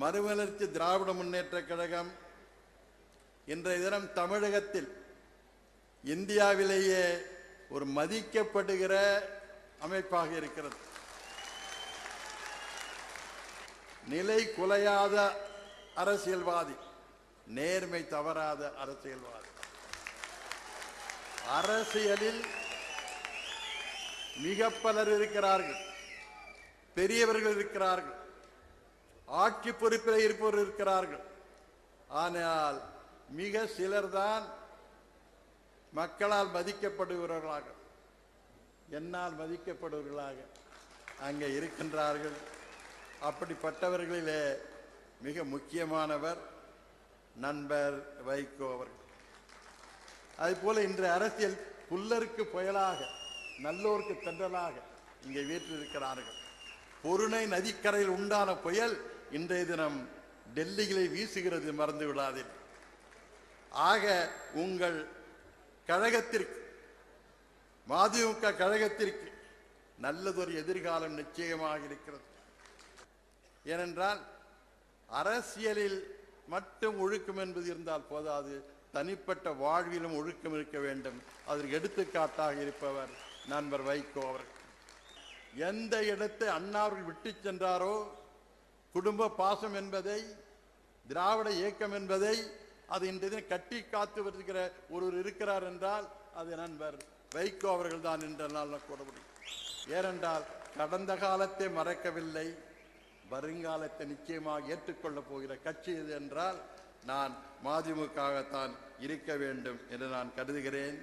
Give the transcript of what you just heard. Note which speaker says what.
Speaker 1: மறுமலர்ச்சி திராவிட முன்னேற்ற கழகம் இன்றைய தினம் தமிழகத்தில் இந்தியாவிலேயே ஒரு மதிக்கப்படுகிற அமைப்பாக இருக்கிறது. நிலை குலையாத அரசியல்வாதி, நேர்மை தவறாத அரசியல்வாதி. அரசியலில் மிக பலர் இருக்கிறார்கள், பெரியவர்கள் இருக்கிறார்கள், ஆட்சி பொறுப்பில் இருப்பவர் இருக்கிறார்கள். ஆனால் மிக சிலர்தான் மக்களால் மதிக்கப்படுகிறவர்களாக, என்னால் மதிக்கப்படுவர்களாக அங்கே இருக்கின்றார்கள். அப்படிப்பட்டவர்களிலே மிக முக்கியமானவர் நண்பர் வைகோ அவர்கள். அதுபோல இன்று அரசியல் புல்லருக்கு புயலாக, நல்லோருக்கு தென்றலாக இங்கே வீற்றிருக்கிறார்கள். பொருணை நதிக்கரையில் உண்டான புயல் இன்றைய தினம் டெல்லிகளை வீசுகிறது, மறந்து விடாதீர்கள். ஆக உங்கள் கழகத்திற்கு, மதிமுக கழகத்திற்கு நல்லதொரு எதிர்காலம் நிச்சயமாக இருக்கிறது. ஏனென்றால் அரசியலில் மட்டும் ஒழுக்கம் என்பது இருந்தால் போதாது, தனிப்பட்ட வாழ்விலும் ஒழுக்கம் இருக்க வேண்டும். அதற்கு எடுத்துக்காட்டாக இருப்பவர் நண்பர் வைகோ அவர்கள். எந்த இடத்தை அண்ணா அவர்கள் விட்டு சென்றாரோ, குடும்ப பாசம் என்பதை, திராவிட இயக்கம் என்பதை, அது இன்றைய கட்டி காத்து வருகிற ஒருவர் இருக்கிறார் என்றால் அது நண்பர் வைகோ அவர்கள் தான் என்ற நாள் கூற முடியும். ஏனென்றால் கடந்த காலத்தை மறக்கவில்லை, வருங்காலத்தை நிச்சயமாக ஏற்றுக்கொள்ளப் போகிற கட்சி இது என்றால் நான் மதிமுகவாகத்தான் இருக்க வேண்டும் என்று நான் கருதுகிறேன்.